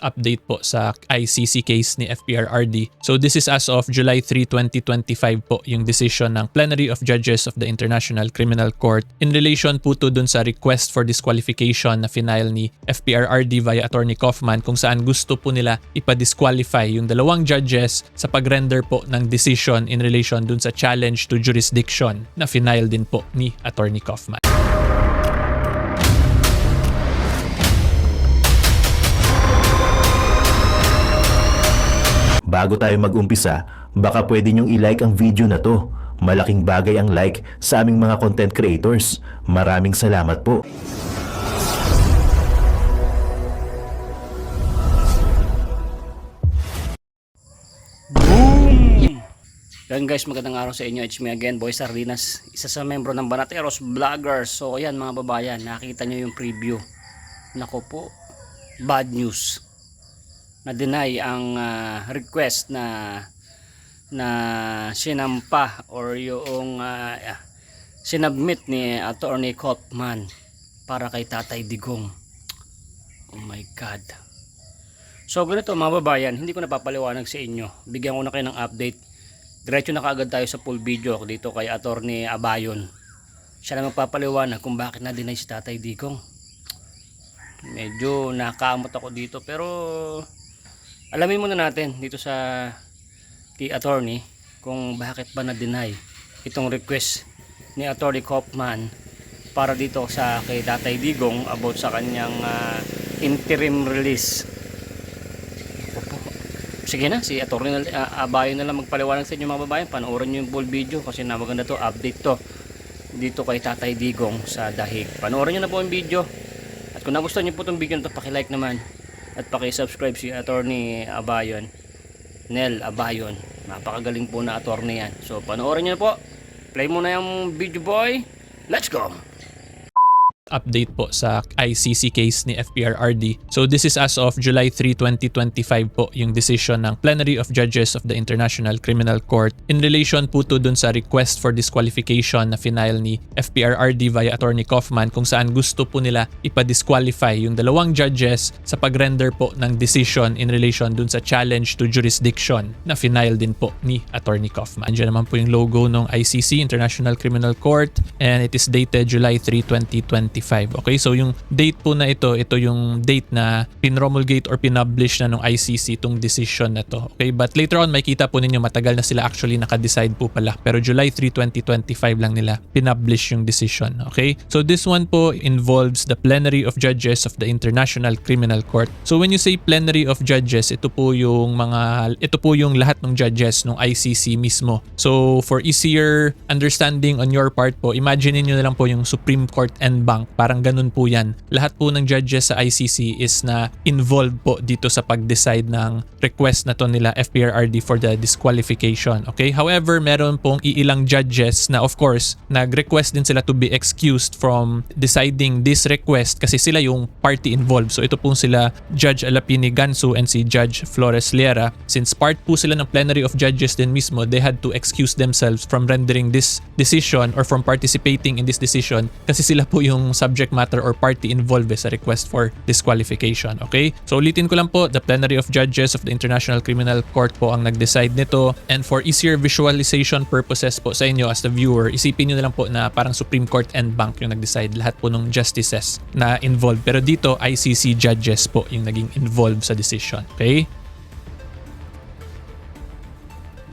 update po sa ICC case ni Prrd. So this is as of July 3, 2025 po yung decision ng Plenary of Judges of the International Criminal Court in relation po to dun sa request for disqualification na final ni Prrd via Attorney Kaufman kung saan gusto po nila ipa-disqualify yung dalawang judges sa pag-render po ng decision in relation dun sa challenge to jurisdiction na final din po ni Attorney Kaufman. Bago tayo mag-umpisa, baka pwede nyong i-like ang video na to. Malaking bagay ang like sa aming mga content creators. Maraming salamat po. Boom! Yan guys, magandang araw sa inyo. It's me again, Boy Sardinas. Isa sa membro ng Banateros Vloggers. So ayan mga babayan, nakita nyo yung preview. Nako po, bad news. Na-deny ang request na sinampa or yung sinubmit ni Attorney Kaufman para kay Tatay Digong. Oh my God. So ganito mga babayan, hindi ko napapaliwanag sa inyo. Bigyan ko na kayo ng update. Diretso na kaagad tayo sa full video dito kay Attorney Abayon. Siya na magpapaliwanag kung bakit na-deny si Tatay Digong. Medyo nakamot ako dito pero alamin muna natin dito sa kay attorney kung bakit ba na-deny itong request ni Attorney Kaufman para dito sa kay Tatay Digong about sa kanyang interim release. Sige na, si Attorney Abayon na lang magpaliwanag sa inyo mga babayan. Panoorin nyo yung full video kasi na maganda to, update to dito kay Tatay Digong sa dahig. Panoorin nyo na po yung video at kung nagustuhan nyo po itong video na to, pakilike naman at paki-subscribe si Attorney Abayon, Nel Abayon. Napakagaling po na attorney yan. So panoorin niyo na po. Play muna yung video boy. Let's go! Update po sa ICC case ni Prrd. So this is as of July 3, 2025 po yung decision ng Plenary of Judges of the International Criminal Court in relation po to dun sa request for disqualification na final ni Prrd via Attorney Kaufman kung saan gusto po nila ipa-disqualify yung dalawang judges sa pag-render po ng decision in relation dun sa challenge to jurisdiction na final din po ni Attorney Kaufman. Diyan naman po yung logo ng ICC, International Criminal Court, and it is dated July 3, 2025. Okay, so yung date po na ito yung date na pinromulgate or pinublish na ng ICC itong decision na to. Okay, but later on makita po ninyo matagal na sila actually naka-decide po pala. Pero July 3, 2025 lang nila pinublish yung decision. Okay, so this one po involves the Plenary of Judges of the International Criminal Court. So when you say Plenary of Judges, ito po yung lahat ng judges ng ICC mismo. So for easier understanding on your part po, imagine niyo na lang po yung Supreme Court en banc. Parang ganun po yan. Lahat po ng judges sa ICC is na involved po dito sa pag-decide ng request na to nila Prrd for the disqualification. Okay? However, meron pong iilang judges na of course, nag-request din sila to be excused from deciding this request kasi sila yung party involved. So ito po sila Judge Alapini Gansu and si Judge Flores Liera. Since part po sila ng Plenary of Judges din mismo, they had to excuse themselves from rendering this decision or from participating in this decision kasi sila po yung subject matter or party involved sa request for disqualification. Okay? So ulitin ko lang po, the Plenary of Judges of the International Criminal Court po ang nag-decide nito, and for easier visualization purposes po sa inyo as the viewer, isipin nyo na lang po na parang Supreme Court en banc yung nag-decide, lahat po ng justices na involved. Pero dito, ICC judges po yung naging involved sa decision. Okay?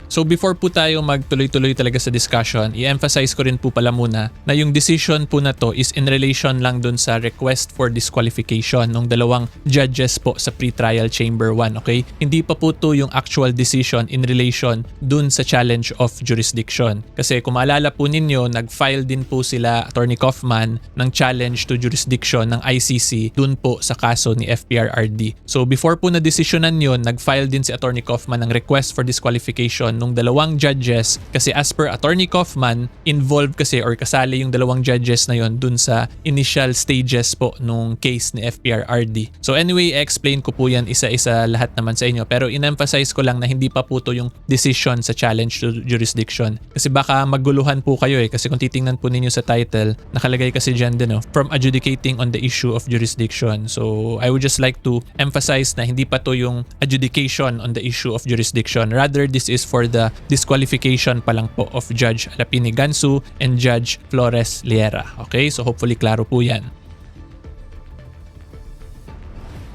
So before po tayo magtuloy-tuloy talaga sa discussion, i-emphasize ko rin po pala muna na yung decision po na to is in relation lang dun sa request for disqualification ng dalawang judges po sa pre-trial chamber 1, okay? Hindi pa po to yung actual decision in relation dun sa challenge of jurisdiction. Kasi kung maalala po ninyo, nag-file din po sila, Attorney Kaufman, ng challenge to jurisdiction ng ICC dun po sa kaso ni Prrd. So before po na desisyonan yun, nag-file din si Attorney Kaufman ng request for disqualification nung dalawang judges kasi as per Attorney Kaufman, involved kasi or kasali yung dalawang judges na yon dun sa initial stages po nung case ni FPRRD. So anyway, explain ko po yan isa-isa lahat naman sa inyo, pero in-emphasize ko lang na hindi pa po to yung decision sa challenge to jurisdiction. Kasi baka maguluhan po kayo kasi kung titingnan po ninyo sa title, nakalagay kasi dyan din from adjudicating on the issue of jurisdiction. So I would just like to emphasize na hindi pa to yung adjudication on the issue of jurisdiction. Rather, this is for the disqualification pa lang po of Judge Alapini Gansu and Judge Flores Liera. Okay? So hopefully klaro po yan.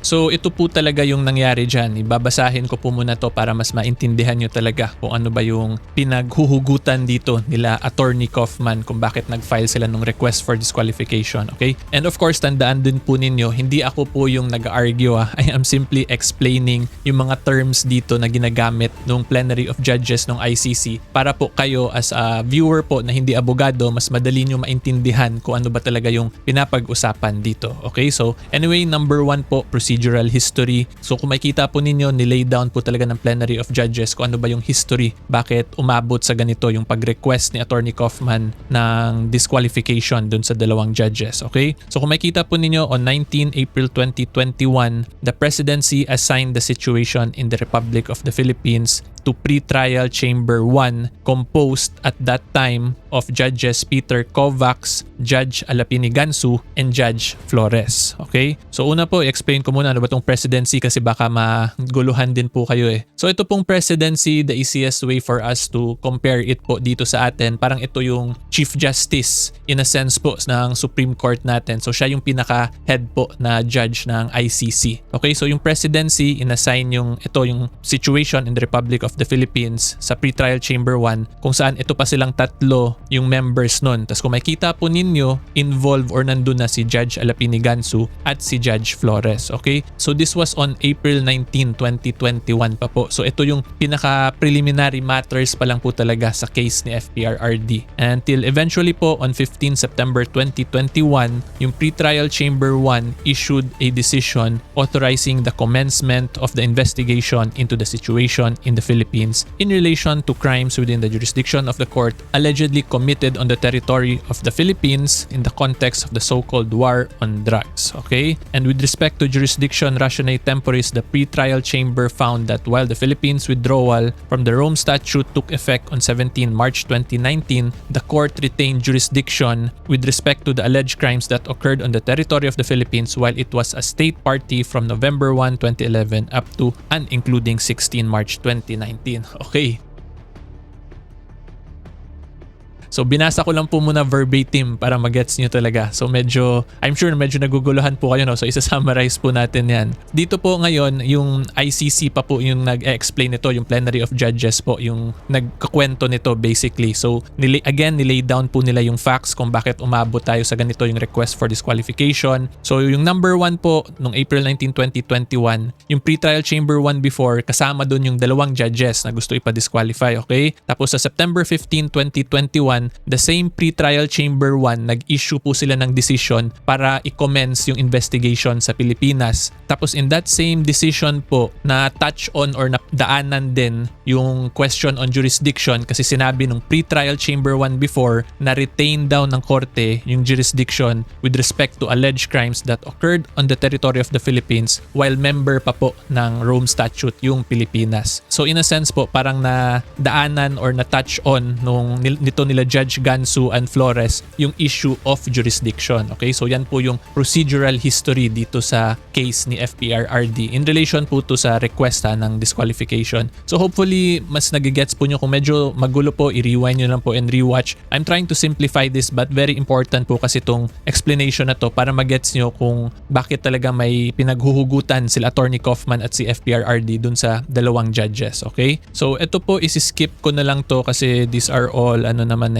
So ito po talaga yung nangyari dyan. Ibabasahin ko po muna to para mas maintindihan nyo talaga kung ano ba yung pinaghuhugutan dito nila Attorney Kaufman kung bakit nag-file sila ng request for disqualification. Okay? And of course, tandaan din po ninyo, hindi ako po yung nag-argue. I am simply explaining yung mga terms dito na ginagamit ng plenary of judges ng ICC para po kayo as a viewer po na hindi abogado, mas madali nyo maintindihan kung ano ba talaga yung pinapag-usapan dito. Okay? So anyway, number 1 po, procedural history. So kung makikita po ninyo, nilay down po talaga ng plenary of judges kung ano ba yung history, bakit umabot sa ganito yung pag-request ni Attorney Kaufman ng disqualification dun sa dalawang judges. Okay? So kung makikita po ninyo, on 19 April 2021, the presidency assigned the situation in the Republic of the Philippines to Pretrial Chamber 1 composed at that time of Judges Peter Kovacs, Judge Alapini Gansu, and Judge Flores. Okay? So una po, i-explain ko muna ano ba itong presidency kasi baka maguluhan din po kayo So ito pong presidency, the easiest way for us to compare it po dito sa atin, parang ito yung Chief Justice in a sense po ng Supreme Court natin. So siya yung pinaka-head po na judge ng ICC. Okay? So yung presidency, inassign yung situation in the Republic of the Philippines sa Pretrial Chamber 1 kung saan ito pa silang tatlo yung members nun. Tapos kung makikita po ninyo, involved or nandun na si Judge Alapini Gansu at si Judge Flores. Okay? So this was on April 19, 2021 pa po. So ito yung pinaka-preliminary matters pa lang po talaga sa case ni FPRRD. Until eventually po on 15 September 2021, yung Pretrial Chamber 1 issued a decision authorizing the commencement of the investigation into the situation in the Philippines in relation to crimes within the jurisdiction of the court allegedly committed on the territory of the Philippines in the context of the so-called war on drugs. Okay? And with respect to jurisdiction rationale temporis, the pretrial chamber found that while the Philippines withdrawal from the Rome Statute took effect on 17 March 2019, the court retained jurisdiction with respect to the alleged crimes that occurred on the territory of the Philippines while it was a state party from November 1, 2011 up to and including 16 March 2019. Okay. So binasa ko lang po muna verbatim para magets nyo talaga. So I'm sure medyo naguguluhan po kayo So isa-summarize po natin yan. Dito po ngayon, yung ICC pa po yung nag-explain nito, yung plenary of judges po, yung nagkakwento nito basically. So nilay down po nila yung facts kung bakit umabot tayo sa ganito yung request for disqualification. So yung number 1 po, nung April 19, 2021, yung pretrial chamber 1 before, kasama dun yung dalawang judges na gusto ipa-disqualify, okay? Tapos sa September 15, 2021, the same pretrial chamber 1 nag-issue po sila ng decision para i-commence yung investigation sa Pilipinas. Tapos in that same decision po na touch on or daanan din yung question on jurisdiction kasi sinabi nung pretrial chamber 1 before na retain daw ng korte yung jurisdiction with respect to alleged crimes that occurred on the territory of the Philippines while member pa po ng Rome Statute yung Pilipinas. So in a sense po parang na daanan or na touch on nito nila Judge Gansu and Flores yung issue of jurisdiction. Okay? So yan po yung procedural history dito sa case ni FPRRD in relation po to sa request ng disqualification. So hopefully mas nagigets po nyo kung medyo magulo po, i-rewind nyo lang po and rewatch. I'm trying to simplify this but very important po kasi itong explanation na to para magets nyo kung bakit talaga may pinaghuhugutan sila Attorney Kaufman at si FPRRD dun sa dalawang judges. Okay? So ito po isi-skip ko na lang to kasi these are all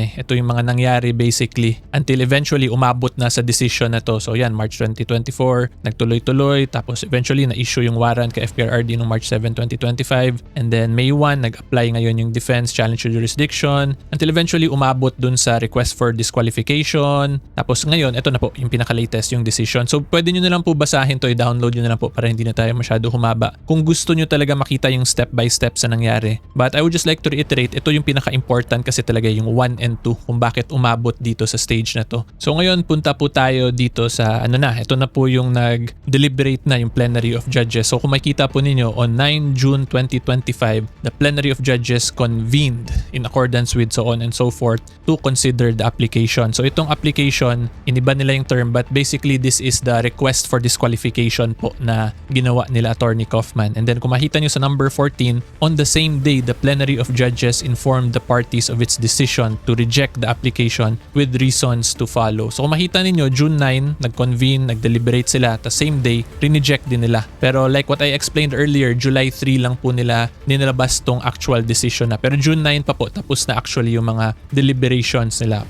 eh. Ito yung mga nangyari basically until eventually umabot na sa decision na to. So yan, March 2024, nagtuloy-tuloy, tapos eventually na-issue yung warrant kay FPRRD noong March 7, 2025, and then May 1, nag-apply ngayon yung defense challenge to jurisdiction until eventually umabot dun sa request for disqualification. Tapos ngayon, ito na po yung pinaka-latest yung decision. So pwede nyo na lang po basahin to, i-download nyo na lang po para hindi na tayo masyado humaba. Kung gusto nyo talaga makita yung step by step sa nangyari. But I would just like to reiterate, ito yung pinaka-important kasi talaga yung 1 and 2 kung bakit umabot dito sa stage na to. So ngayon, punta po tayo dito sa ito na po yung nag-deliberate na yung plenary of judges. So kung makita po ninyo, on 9 June 2025, the plenary of judges convened in accordance with so on and so forth to consider the application. So itong application, iniba nila yung term, but basically this is the request for disqualification po na ginawa nila Attorney Kaufman. And then kung makita nyo sa number 14, on the same day, the plenary of judges informed the parties of its decision to reject the application with reasons to follow. So kung makita ninyo, June 9, nag-convene, nag-deliberate sila, at the same day, rineject din nila. Pero like what I explained earlier, July 3 lang po nila nilabas tong actual decision na. Pero June 9 pa po, tapos na actually yung mga deliberations nila.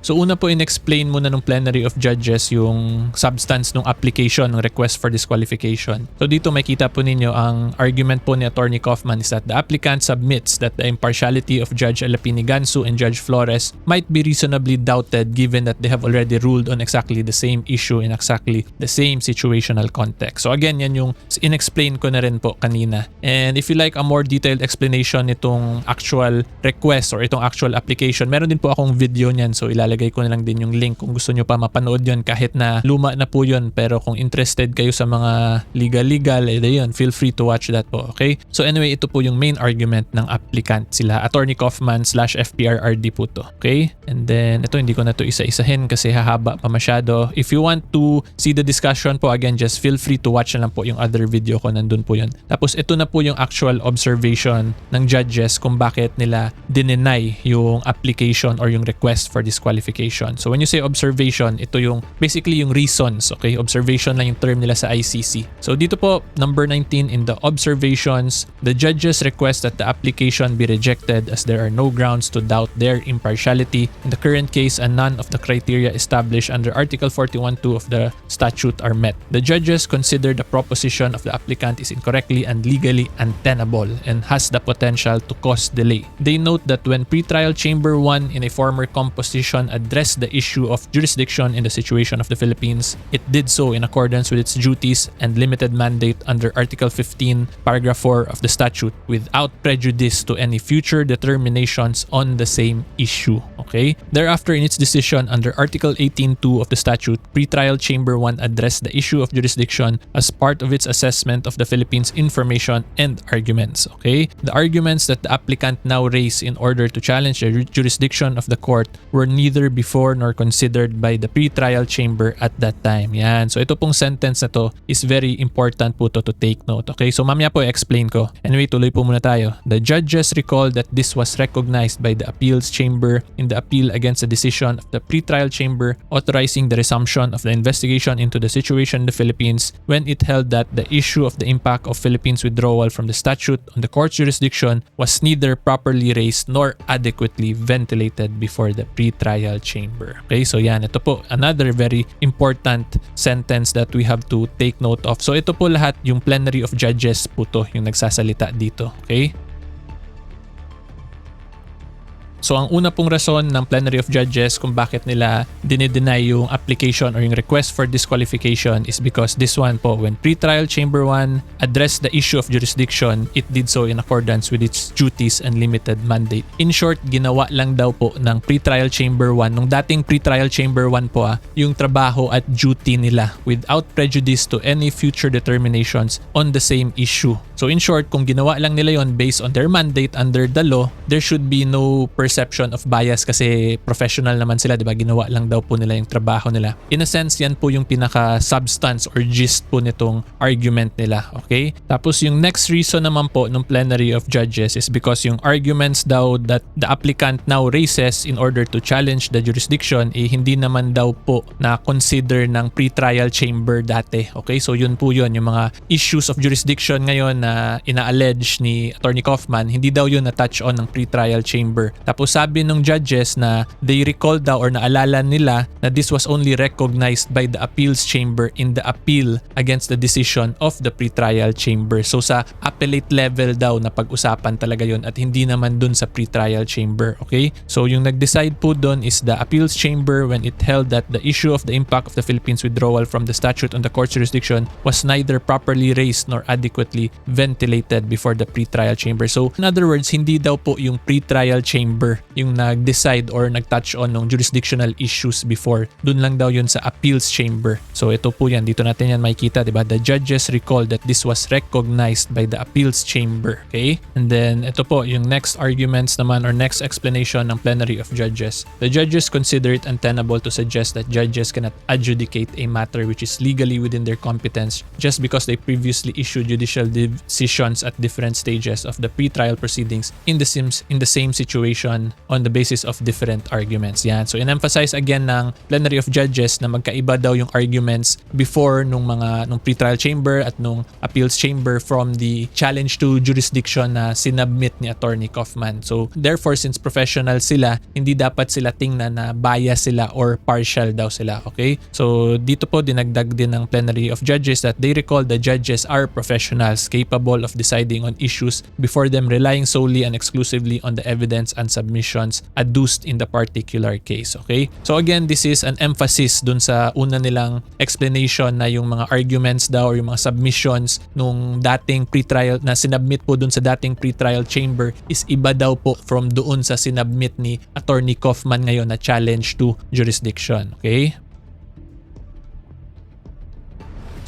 So una po in-explain muna ng plenary of judges yung substance ng application ng request for disqualification. So dito makita po ninyo ang argument po ni Attorney Kaufman is that the applicant submits that the impartiality of Judge Alapini Gansu and Judge Flores might be reasonably doubted given that they have already ruled on exactly the same issue in exactly the same situational context. So again, yan yung in-explain ko na rin po kanina. And if you like a more detailed explanation nitong actual request or itong actual application, meron din po akong video niyan, so ilalagay ko na lang din yung link kung gusto nyo pa mapanood yun kahit na luma na po yun, pero kung interested kayo sa mga legal, yun, feel free to watch that po, okay? So anyway, ito po yung main argument ng applicant, sila Attorney Kaufman / FPRRD po to, okay? And then ito, hindi ko na to isa-isahin kasi hahaba pa masyado. If you want to see the discussion po, again, just feel free to watch na lang po yung other video ko, nandun po yun. Tapos ito na po yung actual observation ng judges kung bakit nila dineny yung application or yung request for disqualification. So when you say observation, ito yung basically yung reasons, okay? Observation lang yung term nila sa ICC. So dito po, number 19 in the observations, the judges request that the application be rejected as there are no grounds to doubt their impartiality in the current case and none of the criteria established under Article 41(2) of the statute are met. The judges consider the proposition of the applicant is incorrectly and legally untenable and has the potential to cause delay. They note that when pretrial chamber 1 in a former composition addressed the issue of jurisdiction in the situation of the Philippines, it did so in accordance with its duties and limited mandate under Article 15, Paragraph 4 of the statute without prejudice to any future determinations on the same issue. Okay? Thereafter, in its decision under Article 18(2) of the statute, Pretrial Chamber 1 addressed the issue of jurisdiction as part of its assessment of the Philippines' information and arguments. Okay? The arguments that the applicant now raise in order to challenge the jurisdiction of the court were neither before nor considered by the pretrial chamber at that time. Yan. So ito pong sentence na to is very important po to take note. Okay? So mamaya po i-explain ko. Anyway, tuloy po muna tayo. The judges recalled that this was recognized by the appeals chamber in the appeal against the decision of the pretrial chamber authorizing the resumption of the investigation into the situation in the Philippines when it held that the issue of the impact of Philippines withdrawal from the statute on the court's jurisdiction was neither properly raised nor adequately ventilated before the pretrial chamber. Okay, so yan, ito po another very important sentence that we have to take note of. So ito po lahat yung plenary of judges po to yung nagsasalita dito. Okay? So ang una pong rason ng plenary of judges kung bakit nila dinideny yung application or yung request for disqualification is because this one po, when pretrial chamber 1 addressed the issue of jurisdiction, it did so in accordance with its duties and limited mandate. In short, ginawa lang daw po ng pretrial chamber 1, nung dating pretrial chamber 1 po yung trabaho at duty nila without prejudice to any future determinations on the same issue. So in short, kung ginawa lang nila yon based on their mandate under the law, there should be no perception of bias kasi professional naman sila, di ba? Ginawa lang daw po nila yung trabaho nila. In a sense, yan po yung pinaka-substance or gist po nitong argument nila. Okay? Tapos yung next reason naman po ng plenary of judges is because yung arguments daw that the applicant now raises in order to challenge the jurisdiction hindi naman daw po na consider ng pretrial chamber dati. Okay? So yun po yun, yung mga issues of jurisdiction ngayon na na ina-allege ni Attorney Kaufman, hindi daw yun na-touch on ng pretrial chamber. Tapos sabi ng judges na they recall daw or naalala nila na this was only recognized by the appeals chamber in the appeal against the decision of the pretrial chamber. So sa appellate level daw na pag-usapan talaga yun at hindi naman dun sa pretrial chamber. Okay? So yung nag-decide po dun is the appeals chamber when it held that the issue of the impact of the Philippines withdrawal from the statute on the court's jurisdiction was neither properly raised nor adequately ventilated before the pretrial chamber. So in other words, hindi daw po yung pretrial chamber yung nag-decide or nag-touch on ng jurisdictional issues before. Dun lang daw yun sa appeals chamber. So ito po yan, dito natin yan makikita, diba? The judges recalled that this was recognized by the appeals chamber. Okay? And then ito po yung next arguments naman or next explanation ng plenary of judges. The judges consider it untenable to suggest that judges cannot adjudicate a matter which is legally within their competence just because they previously issued judicial decisions at different stages of the pretrial proceedings in the same situation on the basis of different arguments. Yan. So in-emphasize again ng plenary of judges na magkaiba daw yung arguments before nung pretrial chamber at nung appeals chamber from the challenge to jurisdiction na sinubmit ni Attorney Kaufman. So therefore, since professional sila, hindi dapat sila tingnan na bias sila or partial daw sila. Okay? So dito po dinagdag din ng plenary of judges that they recall the judges are professionals capable of deciding on issues before them relying solely and exclusively on the evidence and submissions adduced in the particular case. Okay? So again, this is an emphasis dun sa una nilang explanation na yung mga arguments daw or yung mga submissions nung dating pretrial na sinubmit po dun sa dating pretrial chamber is iba daw po from doon sa sinubmit ni Attorney Kaufman ngayon na challenge to jurisdiction. Okay?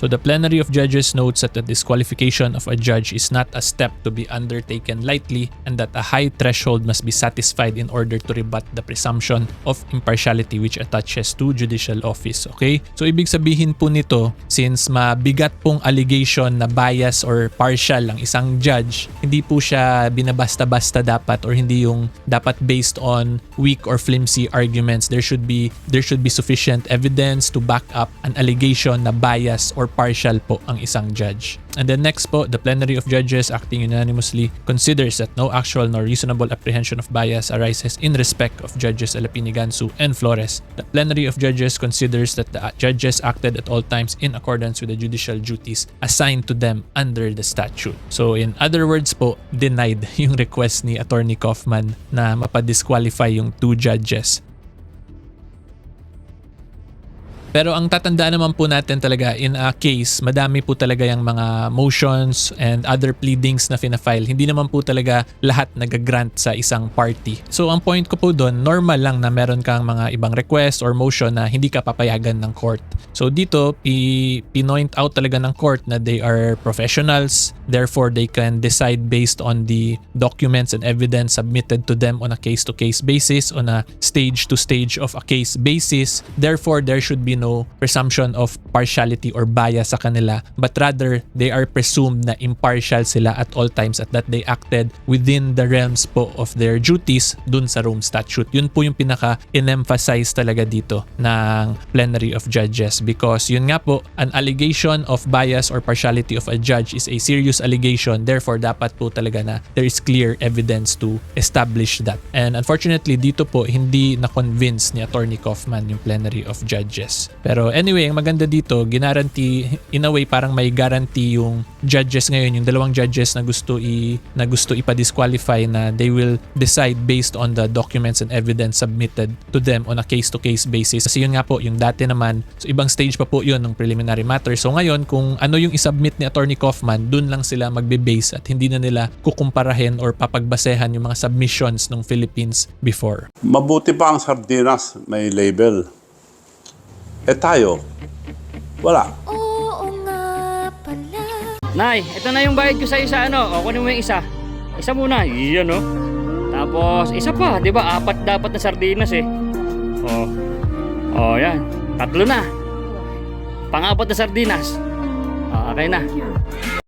So the plenary of judges notes that the disqualification of a judge is not a step to be undertaken lightly and that a high threshold must be satisfied in order to rebut the presumption of impartiality which attaches to judicial office. Okay? So ibig sabihin po nito, since mabigat pong allegation na bias or partial ang isang judge, hindi po siya binabasta-basta dapat or hindi yung dapat based on weak or flimsy arguments. There should be sufficient evidence to back up an allegation na bias or partial po ang isang judge. And then next po, the plenary of judges acting unanimously considers that no actual nor reasonable apprehension of bias arises in respect of Judges Alapini, Gansu, and Flores. The plenary of judges considers that the judges acted at all times in accordance with the judicial duties assigned to them under the statute. So in other words po, denied yung request ni Attorney Kaufman na mapadisqualify yung 2 judges. Pero ang tatandaan naman po natin talaga in a case, madami po talaga yung mga motions and other pleadings na fina-file. Hindi naman po talaga lahat nag-grant sa isang party. So ang point ko po doon, normal lang na meron kang mga ibang request or motion na hindi ka papayagan ng court. So dito, pinoint out talaga ng court na they are professionals, therefore they can decide based on the documents and evidence submitted to them on a case-to-case basis, on a stage-to-stage of a case basis. Therefore, there should be no presumption of partiality or bias sa kanila, but rather they are presumed na impartial sila at all times at that they acted within the realms po of their duties dun sa Rome Statute. Yun po yung pinaka-in-emphasize talaga dito ng plenary of judges because yun nga po, an allegation of bias or partiality of a judge is a serious allegation, therefore dapat po talaga na there is clear evidence to establish that. And unfortunately dito po hindi na-convince ni Attorney Kaufman yung plenary of judges. Pero anyway, ang maganda dito, ginaranti, in a way parang may guarantee yung judges ngayon, yung dalawang judges na gusto ipa-disqualify na they will decide based on the documents and evidence submitted to them on a case-to-case basis. Kasi yun nga po, yung dati naman, so ibang stage pa po yun ng preliminary matter. So ngayon, kung ano yung isubmit ni Attorney Kaufman, dun lang sila magbe-base at hindi na nila kukumparahin or papagbasehan yung mga submissions ng Philippines before. Mabuti pa ang sardinas, may label. Tayo, wala. Oo nga pala. Nay, ito na yung bayad ko sa isa, ano? O, kunin mo yung isa. Isa muna, iyan, no? Tapos, isa pa, di ba? 4 dapat na sardinas, eh. Yan. 3 na. Pang-4 na sardinas. Okay na.